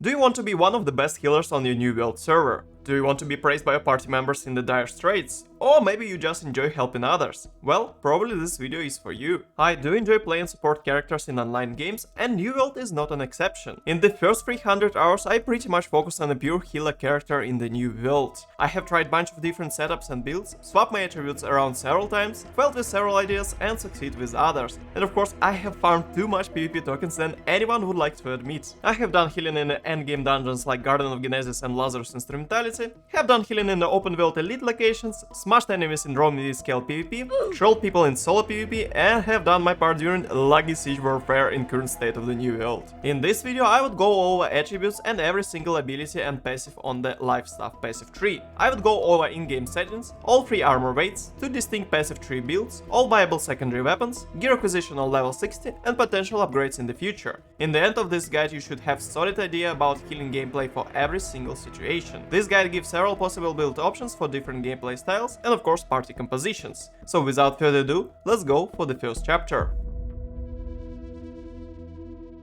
Do you want to be one of the best healers on your New World server? Do you want to be praised by your party members in the dire straits? Or maybe you just enjoy helping others? Well, probably this video is for you. I do enjoy playing support characters in online games, and New World is not an exception. In the first 300 hours I pretty much focus on a pure healer character in the New World. I have tried a bunch of different setups and builds, swapped my attributes around several times, failed with several ideas and succeed with others. And of course I have farmed too much PvP tokens than anyone would like to admit. I have done healing in the endgame dungeons like Garden of Genesis and Lazarus Instrumentality, have done healing in the open world elite locations, smashed enemies in raw mid-scale PvP, trolled people in solo PvP, and have done my part during laggy siege warfare in current state of the New World. In this video I would go over attributes and every single ability and passive on the life staff passive tree. I would go over in-game settings, all 3 armor weights, 2 distinct passive tree builds, all viable secondary weapons, gear acquisition on level 60, and potential upgrades in the future. In the end of this guide you should have solid idea about healing gameplay for every single situation. This guide gives several possible build options for different gameplay styles and of course party compositions. So without further ado, let's go for the first chapter.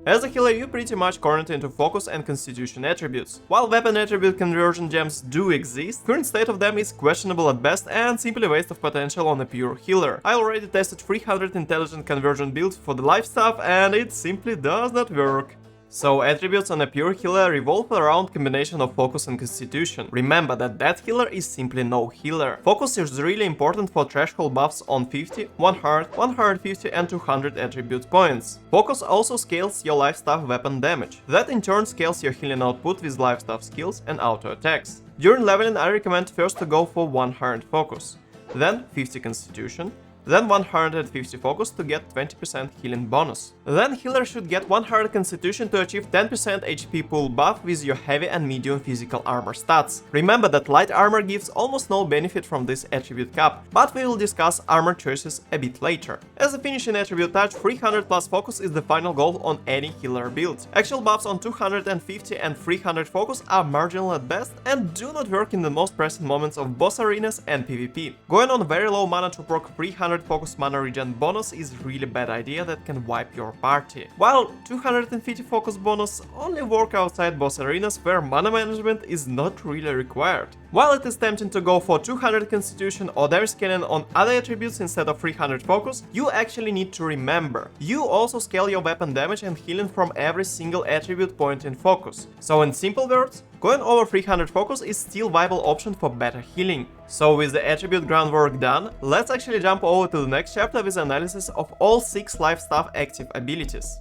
As a healer you pretty much cornered into focus and constitution attributes. While weapon attribute conversion gems do exist, current state of them is questionable at best and simply waste of potential on a pure healer. I already tested 300 intelligent conversion builds for the life stuff and it simply does not work. So attributes on a pure healer revolve around combination of focus and constitution. Remember that healer is simply no healer. Focus is really important for threshold buffs on 50, 100, 150 and 200 attribute points. Focus also scales your life staff weapon damage. That in turn scales your healing output with life staff skills and auto attacks. During leveling I recommend first to go for 100 focus, then 50 constitution, then 150 focus to get 20% healing bonus. Then healer should get 100 constitution to achieve 10% HP pool buff with your heavy and medium physical armor stats. Remember that light armor gives almost no benefit from this attribute cap, but we will discuss armor choices a bit later. As a finishing attribute touch, 300 plus focus is the final goal on any healer build. Actual buffs on 250 and 300 focus are marginal at best and do not work in the most pressing moments of boss arenas and PvP. Going on very low mana to proc 300 focus mana regen bonus is really bad idea that can wipe your party, while 250 focus bonus only work outside boss arenas where mana management is not really required. While it is tempting to go for 200 constitution or damage scaling on other attributes instead of 300 focus, you actually need to remember, you also scale your weapon damage and healing from every single attribute point in focus. So in simple words, going over 300 focus is still viable option for better healing. So with the attribute groundwork done, let's actually jump over to the next chapter with analysis of all 6 life staff active abilities.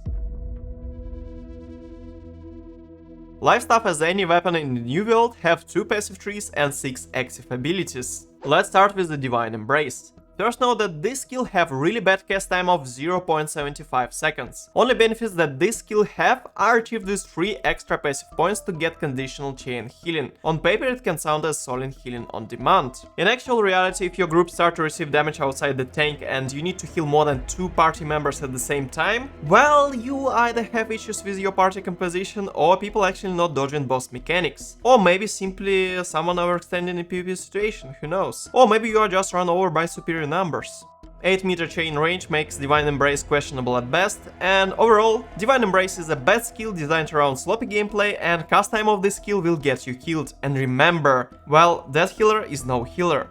Life staff as any weapon in the New World have 2 passive trees and 6 active abilities. Let's start with the Divine Embrace. First note that this skill have really bad cast time of 0.75 seconds. Only benefits that this skill have are achieved with 3 extra passive points to get conditional chain healing. On paper it can sound as solid healing on demand. In actual reality, if your group start to receive damage outside the tank and you need to heal more than 2 party members at the same time, well, you either have issues with your party composition or people actually not dodging boss mechanics. Or maybe simply someone overextending a PvP situation, who knows. Or maybe you are just run over by superior numbers. 8 meter chain range makes Divine Embrace questionable at best, and overall, Divine Embrace is a bad skill designed around sloppy gameplay and cast time of this skill will get you killed. And remember, well, that healer is no healer.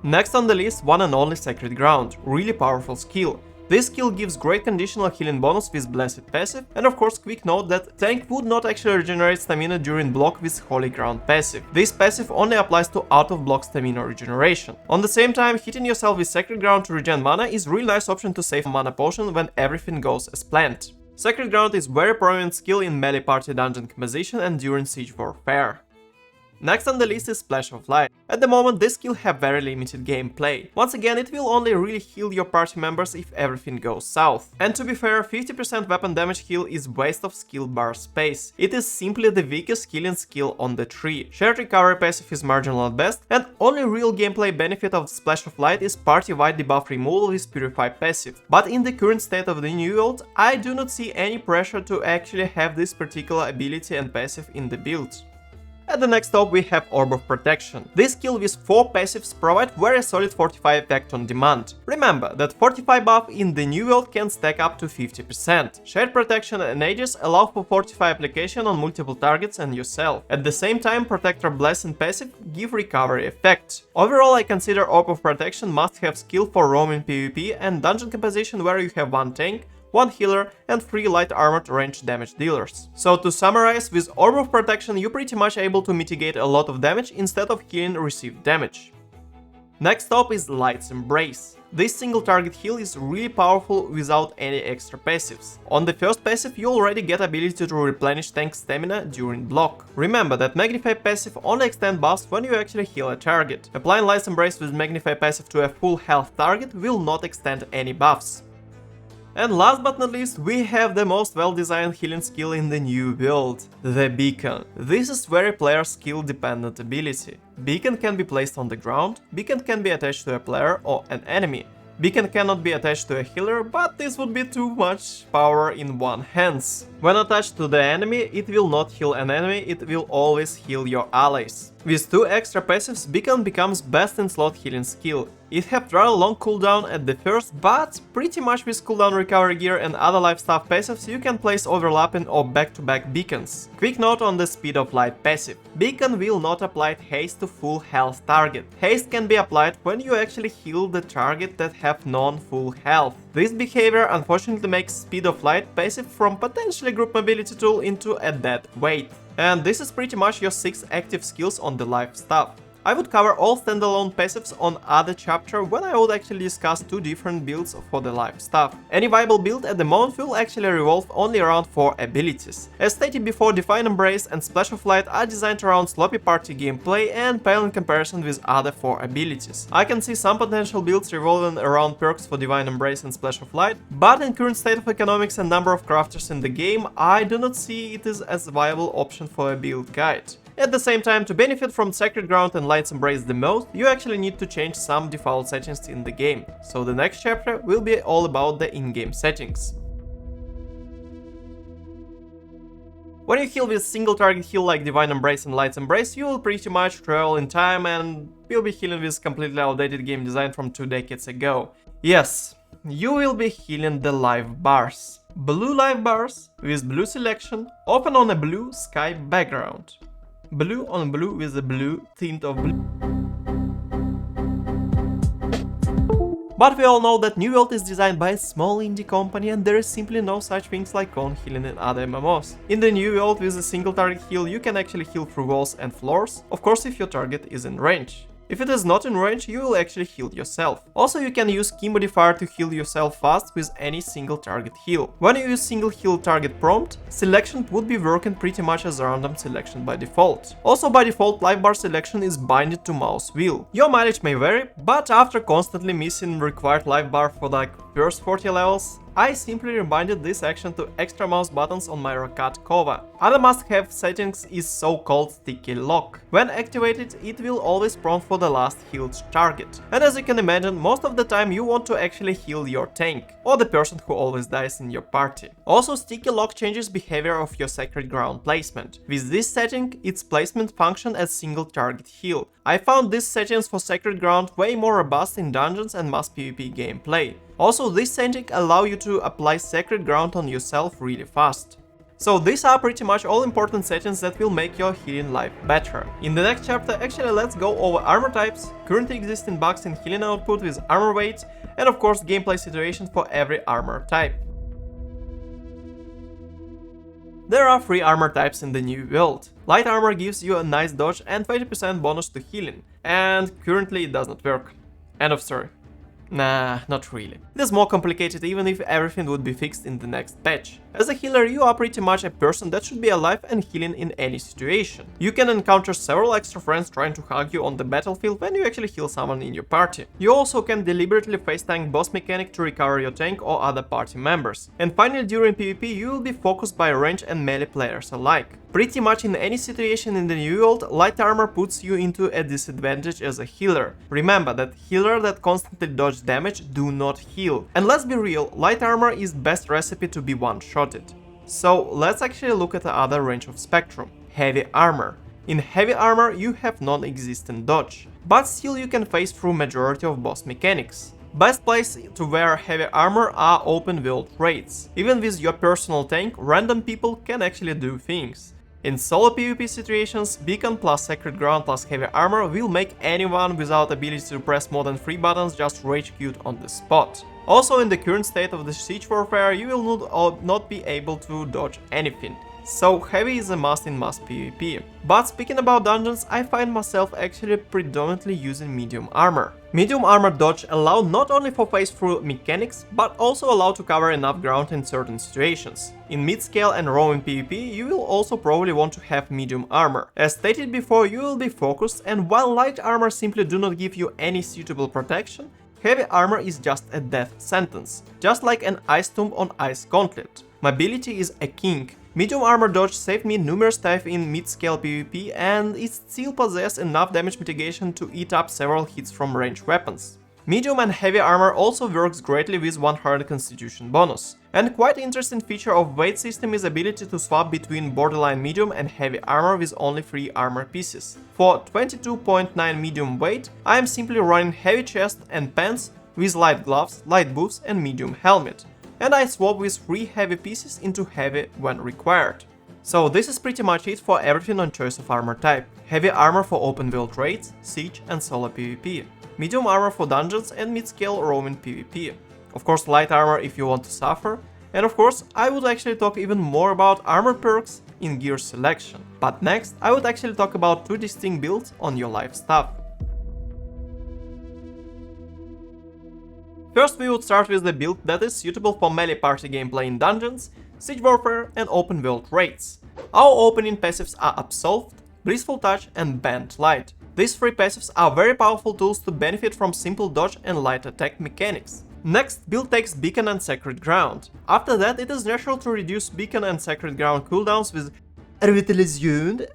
Next on the list, one and only Sacred Ground, really powerful skill. This skill gives great conditional healing bonus with Blessed passive, and of course quick note that tank would not actually regenerate stamina during block with Holy Ground passive. This passive only applies to out of block stamina regeneration. On the same time, hitting yourself with Sacred Ground to regen mana is a really nice option to save mana potion when everything goes as planned. Sacred Ground is very prominent skill in melee party dungeon composition and during siege warfare. Next on the list is Splash of Light. At the moment this skill have very limited gameplay. Once again, it will only really heal your party members if everything goes south. And to be fair, 50% weapon damage heal is waste of skill bar space. It is simply the weakest healing skill on the tree. Shared recovery passive is marginal at best, and only real gameplay benefit of Splash of Light is party-wide debuff removal with Purify passive. But in the current state of the New World, I do not see any pressure to actually have this particular ability and passive in the build. At the next top we have Orb of Protection. This skill with 4 passives provide very solid Fortify effect on demand. Remember that Fortify buff in the new world can stack up to 50%. Shared Protection and Aegis allow for Fortify application on multiple targets and yourself. At the same time, Protector Bless and passive give recovery effect. Overall, I consider Orb of Protection must have skill for roaming PvP and dungeon composition where you have 1 tank, 1 healer and 3 light armored range damage dealers. So to summarize, with Orb of Protection you're pretty much able to mitigate a lot of damage instead of healing received damage. Next up is Light's Embrace. This single target heal is really powerful without any extra passives. On the first passive you already get ability to replenish tank stamina during block. Remember that Magnify passive only extend buffs when you actually heal a target. Applying Light's Embrace with Magnify passive to a full health target will not extend any buffs. And last but not least, we have the most well-designed healing skill in the new build, the Beacon. This is very player skill dependent ability. Beacon can be placed on the ground, Beacon can be attached to a player or an enemy. Beacon cannot be attached to a healer, but this would be too much power in one hands. When attached to the enemy, it will not heal an enemy, it will always heal your allies. With 2 extra passives, Beacon becomes best in slot healing skill. It have rather long cooldown at the first, but pretty much with cooldown recovery gear and other life stuff passives you can place overlapping or back-to-back beacons. Quick note on the Speed of Light passive. Beacon will not apply haste to full health target. Haste can be applied when you actually heal the target that have non-full health. This behavior unfortunately makes Speed of Light passive from potentially group mobility tool into a dead weight. And this is pretty much your 6 active skills on the life stuff. I would cover all standalone passives on other chapter when I would actually discuss 2 different builds for the life stuff. Any viable build at the moment will actually revolve only around 4 abilities. As stated before, Divine Embrace and Splash of Light are designed around sloppy party gameplay and pale in comparison with other 4 abilities. I can see some potential builds revolving around perks for Divine Embrace and Splash of Light, but in current state of economics and number of crafters in the game, I do not see it as a viable option for a build guide. At the same time, to benefit from Sacred Ground and Light's Embrace the most, you actually need to change some default settings in the game. So the next chapter will be all about the in-game settings. When you heal with single target heal like Divine Embrace and Light's Embrace, you will pretty much travel in time and you'll be healing with completely outdated game design from 2 decades ago. Yes, you will be healing the life bars. Blue life bars with blue selection, often on a blue sky background. Blue on blue with a blue tint of blue. But we all know that New World is designed by a small indie company and there is simply no such things like cone healing in other MMOs. In the New World with a single target heal you can actually heal through walls and floors, of course if your target is in range. If it is not in range, you will actually heal yourself. Also, you can use key modifier to heal yourself fast with any single target heal. When you use single heal target prompt, selection would be working pretty much as a random selection by default. Also by default, life bar selection is binded to mouse wheel. Your mileage may vary, but after constantly missing required life bar for like first 40 levels, I simply rebinded this action to extra mouse buttons on my Rakat Kova. Other must-have settings is so-called sticky lock. When activated, it will always prompt for the last healed target. And as you can imagine, most of the time you want to actually heal your tank, or the person who always dies in your party. Also, sticky lock changes behavior of your Sacred Ground placement. With this setting, its placement function as single target heal. I found these settings for Sacred Ground way more robust in dungeons and mass PvP gameplay. Also, this setting allows you to apply Sacred Ground on yourself really fast. So these are pretty much all important settings that will make your healing life better. In the next chapter, actually let's go over armor types, currently existing bugs in healing output with armor weight, and of course gameplay situations for every armor type. There are 3 armor types in the new world. Light armor gives you a nice dodge and 20% bonus to healing, and currently it does not work. End of story. Nah, not really. It is more complicated even if everything would be fixed in the next patch. As a healer, you are pretty much a person that should be alive and healing in any situation. You can encounter several extra friends trying to hug you on the battlefield when you actually heal someone in your party. You also can deliberately face tank boss mechanic to recover your tank or other party members. And finally, during PvP, you will be focused by range and melee players alike. Pretty much in any situation in the new world, light armor puts you into a disadvantage as a healer. Remember that healer that constantly dodge damage do not heal. And let's be real, light armor is best recipe to be one-shotted. So let's actually look at the other range of spectrum. Heavy armor. In heavy armor you have non-existent dodge, but still you can phase through majority of boss mechanics. Best place to wear heavy armor are open world raids. Even with your personal tank, random people can actually do things. In solo PvP situations, Beacon plus Sacred Ground plus heavy armor will make anyone without ability to press more than 3 buttons just rage quit on the spot. Also, in the current state of the siege warfare, you will not be able to dodge anything. So heavy is a must in mass PvP. But speaking about dungeons, I find myself actually predominantly using medium armor. Medium armor dodge allow not only for phase through mechanics, but also allow to cover enough ground in certain situations. In mid-scale and roaming PvP, you will also probably want to have medium armor. As stated before, you will be focused, and while light armor simply do not give you any suitable protection, heavy armor is just a death sentence, just like an ice tomb on ice gauntlet. Mobility is a king. Medium armor dodge saved me numerous times in mid-scale PvP, and it still possesses enough damage mitigation to eat up several hits from ranged weapons. Medium and heavy armor also works greatly with 100 constitution bonus. And quite interesting feature of weight system is ability to swap between borderline medium and heavy armor with only 3 armor pieces. For 22.9 medium weight, I am simply running heavy chest and pants with light gloves, light boots and medium helmet. And I swap with 3 heavy pieces into heavy when required. So this is pretty much it for everything on choice of armor type. Heavy armor for open world raids, siege and solo PvP. Medium armor for dungeons and mid-scale roaming PvP. Of course light armor if you want to suffer. And of course I would actually talk even more about armor perks in gear selection. But next I would actually talk about 2 distinct builds on your life stuff. First we would start with the build that is suitable for melee party gameplay in dungeons, siege warfare and open world raids. Our opening passives are Absolved, Blissful Touch and Band Light. These 3 passives are very powerful tools to benefit from simple dodge and light attack mechanics. Next, build takes Beacon and Sacred Ground. After that, it is natural to reduce Beacon and Sacred Ground cooldowns with Revitalization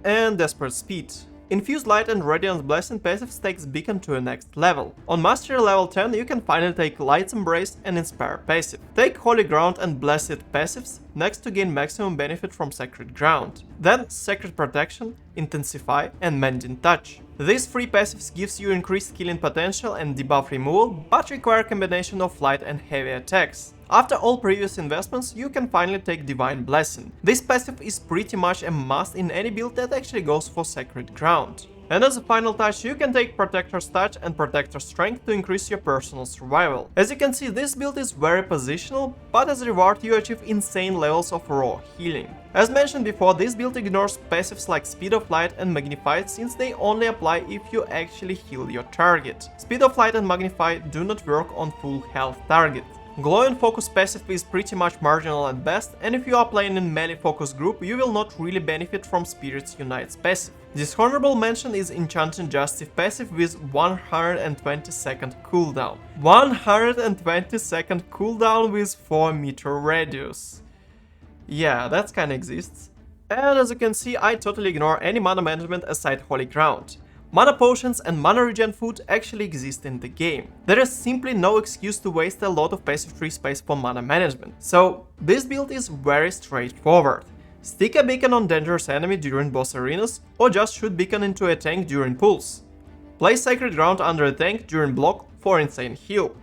and Desperate Speed. Infused Light and Radiance Blessing passives takes Beacon to a next level. On Mastery level 10 you can finally take Light's Embrace and Inspire passive. Take Holy Ground and Blessed passives next to gain maximum benefit from Sacred Ground. Then Sacred Protection, Intensify and Mending Touch. These 3 passives gives you increased killing potential and debuff removal, but require a combination of light and heavy attacks. After all previous investments, you can finally take Divine Blessing. This passive is pretty much a must in any build that actually goes for Sacred Ground. And as a final touch, you can take Protector's Touch and Protector's Strength to increase your personal survival. As you can see, this build is very positional, but as a reward you achieve insane levels of raw healing. As mentioned before, this build ignores passives like Speed of Light and Magnify since they only apply if you actually heal your target. Speed of Light and Magnify do not work on full health target. Glow and Focus passive is pretty much marginal at best, and if you are playing in melee focus group, you will not really benefit from Spirits Unite's passive. Dishonorable mention is Enchanting Justice passive with 120 second cooldown. 120 second cooldown with 4 meter radius. Yeah, that kinda exists. And as you can see, I totally ignore any mana management aside Holy Ground. Mana potions and mana regen food actually exist in the game. There is simply no excuse to waste a lot of passive tree space for mana management. So this build is very straightforward. Stick a beacon on dangerous enemy during boss arenas, or just shoot beacon into a tank during pulls. Place Sacred Ground under a tank during block for insane heal,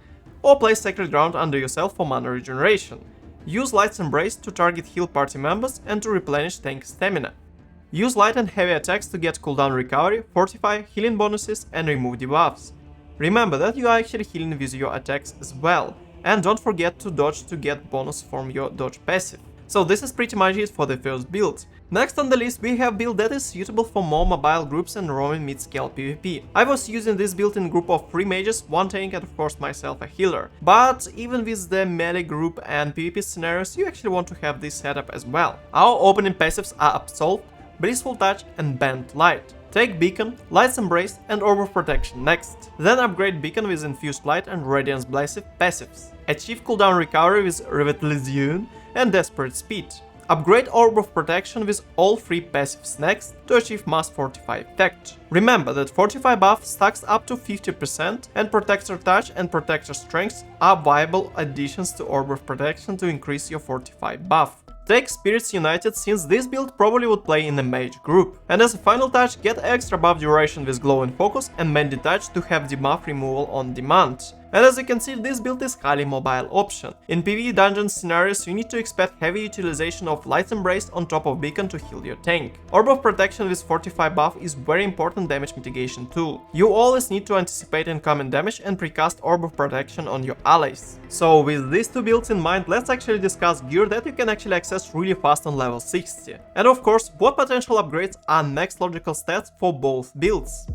or place Sacred Ground under yourself for mana regeneration. Use Light's Embrace to target heal party members and to replenish tank stamina. Use light and heavy attacks to get cooldown recovery, fortify, healing bonuses and remove debuffs. Remember that you are actually healing with your attacks as well, and don't forget to dodge to get bonus from your dodge passive. So this is pretty much it for the first build. Next on the list we have build that is suitable for more mobile groups and roaming mid-scale PvP. I was using this build in group of 3 mages, 1 tank and of course myself a healer. But even with the melee group and PvP scenarios you actually want to have this setup as well. Our opening passives are Absolved, Blissful Touch and Band Light. Take Beacon, Light's Embrace and Orb of Protection next. Then upgrade Beacon with Infused Light and Radiance Blessed passives. Achieve cooldown recovery with Revitalization and Desperate Speed. Upgrade Orb of Protection with all 3 passives next to achieve Mass Fortify effect. Remember that Fortify buff stacks up to 50% and Protector Touch and Protector Strength are viable additions to Orb of Protection to increase your Fortify buff. Take Spirits United, since this build probably would play in a mage group. And as a final touch, get extra buff duration with Glow and Focus and Mandy Touch to have debuff removal on demand. And as you can see, this build is highly mobile option. In PvE dungeon scenarios, you need to expect heavy utilization of Light's Embrace on top of Beacon to heal your tank. Orb of Protection with Fortify buff is very important damage mitigation tool. You always need to anticipate incoming damage and precast Orb of Protection on your allies. So with these two builds in mind, let's actually discuss gear that you can actually access really fast on level 60. And of course, what potential upgrades are next logical stats for both builds.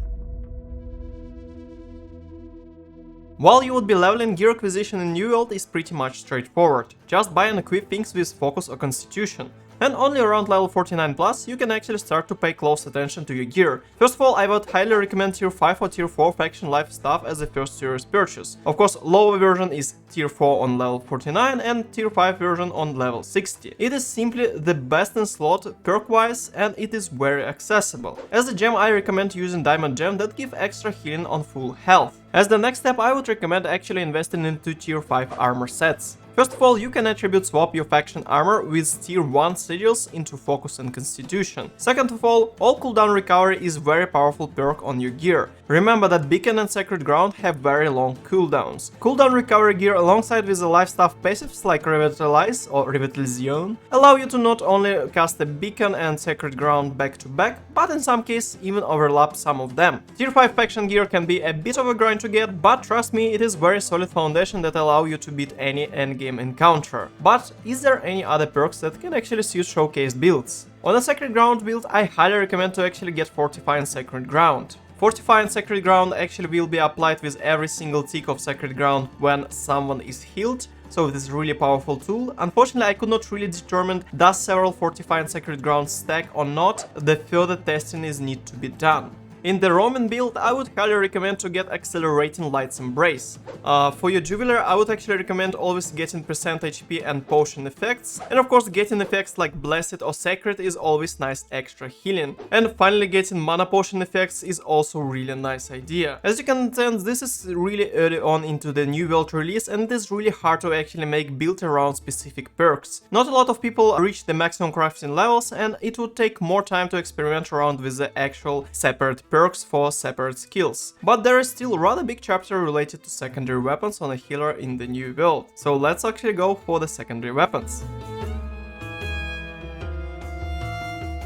While you would be leveling, gear acquisition in New World is pretty much straightforward. Just buy and equip things with Focus or Constitution. And only around level 49 plus you can actually start to pay close attention to your gear. First of all, I would highly recommend tier 5 or tier 4 faction life stuff as a first serious purchase. Of course, lower version is tier 4 on level 49 and tier 5 version on level 60. It is simply the best in slot perk wise and it is very accessible. As a gem, I recommend using Diamond Gem that give extra healing on full health. As the next step, I would recommend actually investing into tier 5 armor sets. First of all, you can attribute swap your faction armor with tier 1 sigils into Focus and Constitution. Second of all cooldown recovery is very powerful perk on your gear. Remember that Beacon and Sacred Ground have very long cooldowns. Cooldown recovery gear alongside with the life staff passives like Revitalize or Revitalization allow you to not only cast a Beacon and Sacred Ground back to back, but in some cases even overlap some of them. Tier 5 faction gear can be a bit of a grind to get, but trust me, it is very solid foundation that allow you to beat any endgame encounter. But is there any other perks that can actually suit showcase builds? On a Sacred Ground build, I highly recommend to actually get Fortify and Sacred Ground. Fortify and Sacred Ground actually will be applied with every single tick of Sacred Ground when someone is healed, so it is really powerful tool. Unfortunately, I could not really determine does several Fortify and Sacred Ground stack or not. The further testing is need to be done. In the Roman build, I would highly recommend to get Accelerating Light's Embrace. For your Jubilar, I would actually recommend always getting percent HP and potion effects. And of course, getting effects like Blessed or Sacred is always nice extra healing. And finally, getting mana potion effects is also really nice idea. As you can understand, this is really early on into the New World release and it is really hard to actually make build around specific perks. Not a lot of people reach the maximum crafting levels and it would take more time to experiment around with the actual separate perks for separate skills. But there is still a rather big chapter related to secondary weapons on a healer in the New World. So let's actually go for the secondary weapons.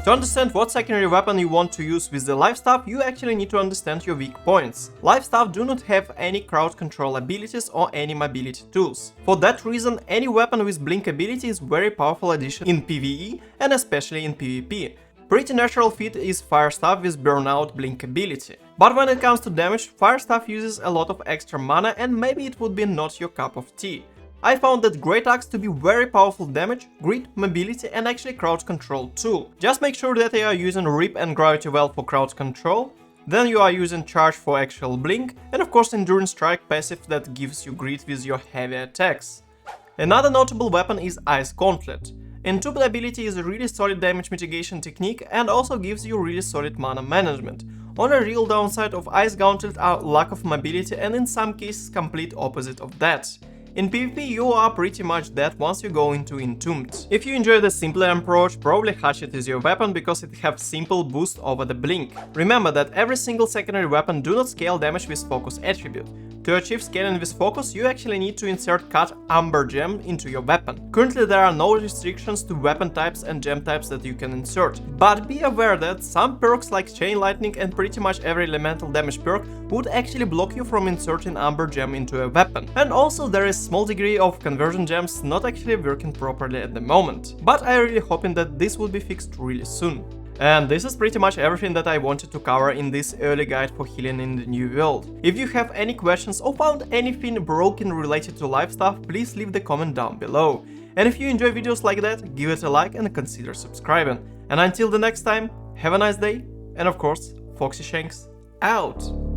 To understand what secondary weapon you want to use with the life staff, you actually need to understand your weak points. Life staff do not have any crowd control abilities or any mobility tools. For that reason, any weapon with blink ability is very powerful addition in PvE and especially in PvP. Pretty natural fit is Fire Staff with Burnout Blink ability. But when it comes to damage, Fire Staff uses a lot of extra mana and maybe it would be not your cup of tea. I found that Great Axe to be very powerful damage, grit, mobility and actually crowd control tool. Just make sure that you are using Rip and Gravity Well for crowd control, then you are using Charge for actual blink, and of course Enduring Strike passive that gives you grit with your heavy attacks. Another notable weapon is Ice Gauntlet. Entombed ability is a really solid damage mitigation technique and also gives you really solid mana management. On a real downside of Ice Gauntlet are lack of mobility and in some cases complete opposite of that. In PvP you are pretty much dead once you go into Entombed. If you enjoy the simpler approach, probably Hatchet is your weapon because it has simple boost over the blink. Remember that every single secondary weapon do not scale damage with Focus attribute. To achieve scaling with Focus, you actually need to insert Cut Amber Gem into your weapon. Currently there are no restrictions to weapon types and gem types that you can insert, but be aware that some perks like Chain Lightning and pretty much every elemental damage perk would actually block you from inserting Amber Gem into a weapon. And also there is small degree of conversion gems not actually working properly at the moment, but I really hoping that this will be fixed really soon. And this is pretty much everything that I wanted to cover in this early guide for healing in the New World. If you have any questions or found anything broken related to life stuff, please leave the comment down below. And if you enjoy videos like that, give it a like and consider subscribing. And until the next time, have a nice day, and of course, Foxy Shanks out!